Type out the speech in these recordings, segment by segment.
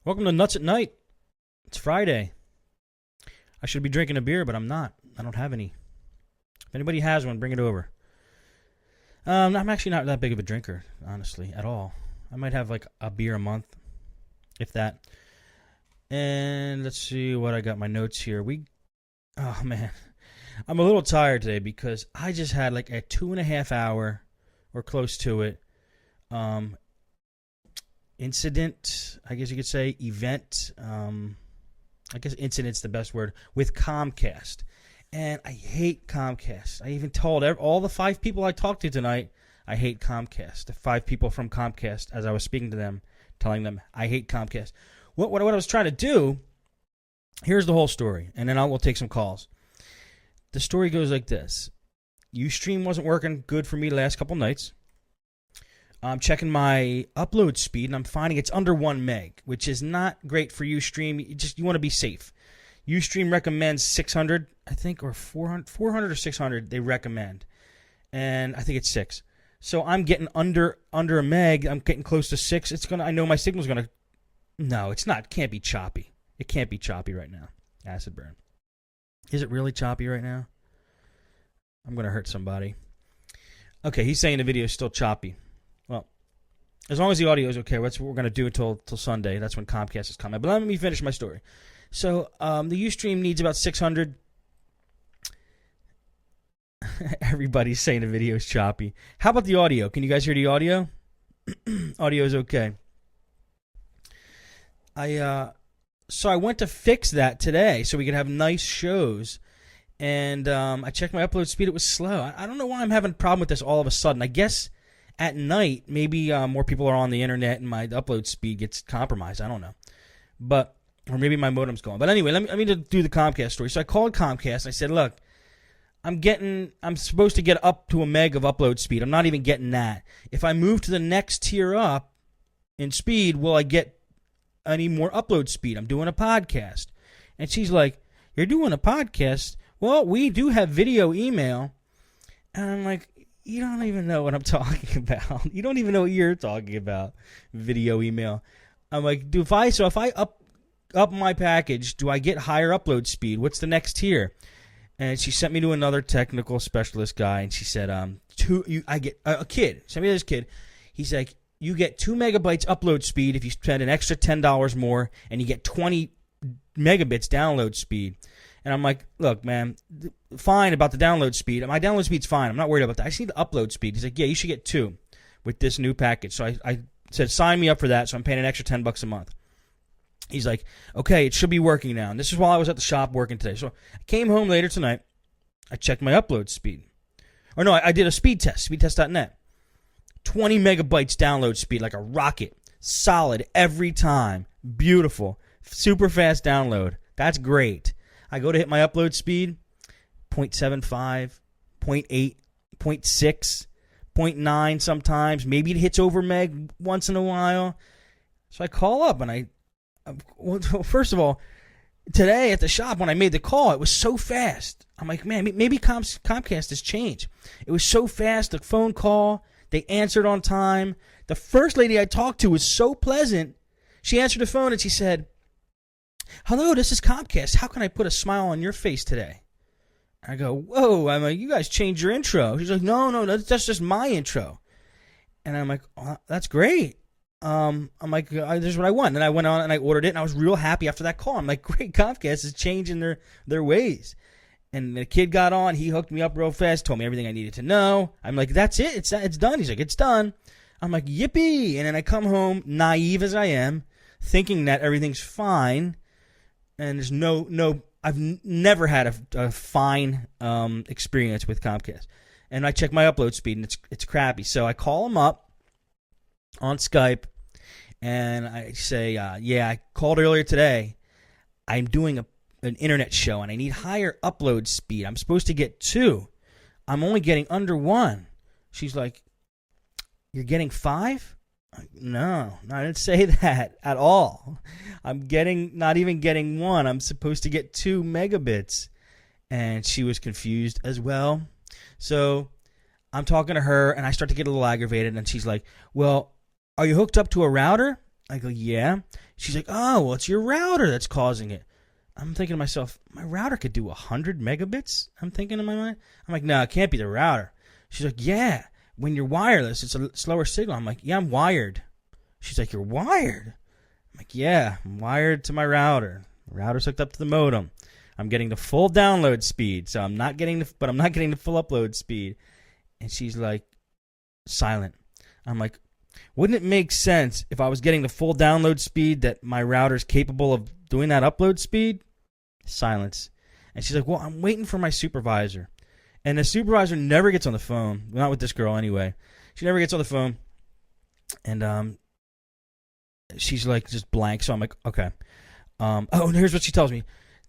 Welcome to Nuts at Night. It's Friday. I should be drinking a beer, but I'm not. I don't have any. If anybody has one, bring it over. I'm actually not that big of a drinker, honestly, at all. I might have like a beer a month, if that. And let's see what I got my notes here. Oh man, I'm a little tired today because I just had like a 2.5 hour or close to it incident, I guess you could say, event. I guess incident's the best word, with Comcast. And I hate Comcast. I even told all the 5 people I talked to tonight, I hate Comcast. The 5 people from Comcast, as I was speaking to them, telling them I hate Comcast. What I was trying to do, here's the whole story, and then we'll take some calls. The story goes like this. Ustream wasn't working good for me the last couple nights. I'm checking my upload speed, and I'm finding it's under 1 meg, which is not great for Ustream. You want to be safe. Ustream recommends 600, I think, or 400 or 600 they recommend. And I think it's 6. So I'm getting under a meg. I'm getting close to 6. I know my signal's going to... No, it's not. It can't be choppy. It can't be choppy right now. Acid burn. Is it really choppy right now? I'm going to hurt somebody. Okay, he's saying the video is still choppy. Well, as long as the audio is okay, that's what we're going to do until Sunday. That's when Comcast is coming. But let me finish my story. So the Ustream needs about 600. Everybody's saying the video is choppy. How about the audio? Can you guys hear the audio? Audio is okay. So I went to fix that today so we could have nice shows. And I checked my upload speed. It was slow. I don't know why I'm having a problem with this all of a sudden. I guess at night, maybe more people are on the internet and my upload speed gets compromised. I don't know. Or maybe my modem's going. But anyway, let me do the Comcast story. So I called Comcast and I said, look, I'm supposed to get up to 1 meg of upload speed. I'm not even getting that. If I move to the next tier up in speed, will I get any more upload speed? I'm doing a podcast. And she's like, you're doing a podcast? Well, we do have video email. And I'm like, you don't even know what I'm talking about. You don't even know what you're talking about, video email. I'm like, if I up my package, do I get higher upload speed? What's the next tier? And she sent me to another technical specialist guy, and she said, I get a kid. Sent me to this kid. He's like, you get 2 megabytes upload speed if you spend an extra $10 more, and you get 20 megabits download speed. And I'm like, look, man, fine about the download speed. My download speed's fine. I'm not worried about that. I just need the upload speed. He's like, yeah, you should get 2 with this new package. So I said, sign me up for that, so I'm paying an extra $10 a month. He's like, okay, it should be working now. And this is while I was at the shop working today. So I came home later tonight. I checked my upload speed. Or no, I did a speed test, speedtest.net. 20 megabytes download speed, like a rocket. Solid every time. Beautiful. Super fast download. That's great. I go to hit my upload speed, 0.75, 0.8, 0.6, 0.9 sometimes. Maybe it hits over meg once in a while. So I call up and first of all, today at the shop when I made the call, it was so fast. I'm like, man, maybe Comcast has changed. It was so fast, the phone call. They answered on time. The first lady I talked to was so pleasant. She answered the phone and she said, hello, this is Comcast. How can I put a smile on your face today? I go, whoa, I'm like, you guys changed your intro. She's like, no, that's just my intro. And I'm like, oh, that's great. I'm like, this is what I want. And I went on and I ordered it, and I was real happy after that call. I'm like, great, Comcast is changing their ways. And the kid got on. He hooked me up real fast, told me everything I needed to know. I'm like, that's it. It's done. He's like, it's done. I'm like, yippee. And then I come home, naive as I am, thinking that everything's fine. And there's I've never had a fine experience with Comcast. And I check my upload speed, and it's crappy. So I call him up on Skype, and I say, yeah, I called earlier today. I'm doing an internet show, and I need higher upload speed. I'm supposed to get 2. I'm only getting under 1. She's like, you're getting 5? No, I didn't say that at all. I'm not even getting 1. I'm supposed to get 2 megabits. And she was confused as well. So I'm talking to her, and I start to get a little aggravated, and she's like, well, are you hooked up to a router? I go, yeah. She's like, oh, well, it's your router that's causing it. I'm thinking to myself, my router could do 100 megabits? I'm thinking in my mind. I'm like, no, it can't be the router. She's like, yeah, when you're wireless, it's a slower signal. I'm like, yeah, I'm wired. She's like, you're wired? I'm like, yeah, I'm wired to my router. The router's hooked up to the modem. I'm getting the full download speed, so I'm not getting the full upload speed. And she's like, silent. I'm like, wouldn't it make sense if I was getting the full download speed that my router's capable of doing that upload speed? Silence. And she's like, well, I'm waiting for my supervisor. And the supervisor never gets on the phone. Not with this girl anyway. She never gets on the phone. And she's like just blank. So I'm like, okay. Oh, and here's what she tells me.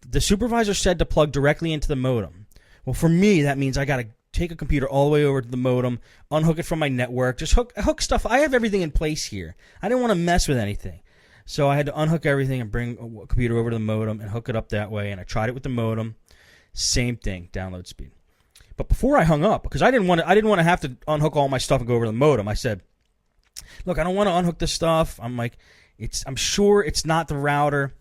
The supervisor said to plug directly into the modem. Well, for me, that means I got to take a computer all the way over to the modem, unhook it from my network, just hook stuff. I have everything in place here. I didn't want to mess with anything. So I had to unhook everything and bring a computer over to the modem and hook it up that way. And I tried it with the modem. Same thing, download speed. But before I hung up, because I didn't want to have to unhook all my stuff and go over to the modem, I said, look, I don't want to unhook this stuff. I'm like, I'm sure it's not the router.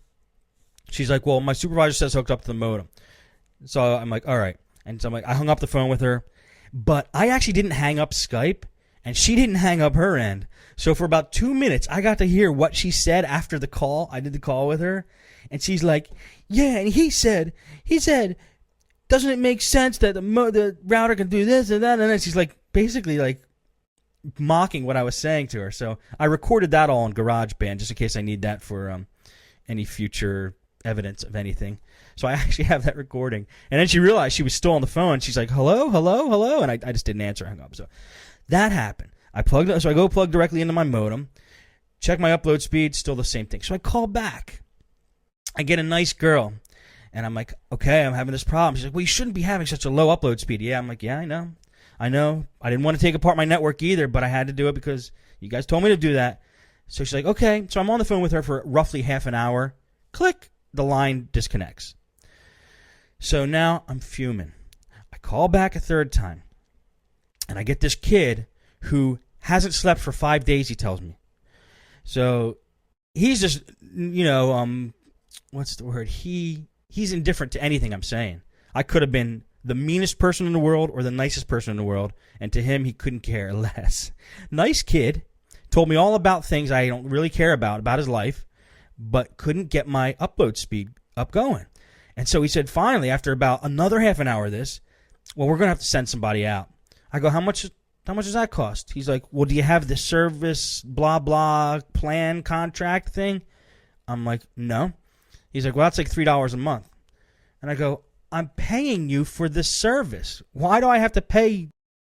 She's like, well, my supervisor says hooked up to the modem. So I'm like, all right. And so I'm like, I hung up the phone with her. But I actually didn't hang up Skype, and she didn't hang up her end. So for about 2 minutes, I got to hear what she said after the call. I did the call with her, and she's like, yeah, and he said, doesn't it make sense that the router can do this and that? And then she's like, basically like mocking what I was saying to her. So I recorded that all on GarageBand just in case I need that for any future evidence of anything. So I actually have that recording. And then she realized she was still on the phone. She's like, hello, hello, hello. And I just didn't answer. I hung up. So that happened. So I go plug directly into my modem, check my upload speed, still the same thing. So I call back. I get a nice girl. And I'm like, okay, I'm having this problem. She's like, well, you shouldn't be having such a low upload speed. Yeah, I'm like, yeah, I know. I didn't want to take apart my network either, but I had to do it because you guys told me to do that. So she's like, okay. So I'm on the phone with her for roughly half an hour. Click. The line disconnects. So now I'm fuming. I call back a third time. And I get this kid who hasn't slept for 5 days, he tells me. So he's just, what's the word? He's indifferent to anything I'm saying. I could have been the meanest person in the world or the nicest person in the world, and to him, he couldn't care less. Nice kid. Told me all about things I don't really care about his life, but couldn't get my upload speed up going. And so he said, finally, after about another half an hour of this, well, we're going to have to send somebody out. I go, how much does that cost? He's like, well, do you have the service blah, blah plan contract thing? I'm like, no. He's like, well, that's like $3 a month. And I go, I'm paying you for this service. Why do I have to pay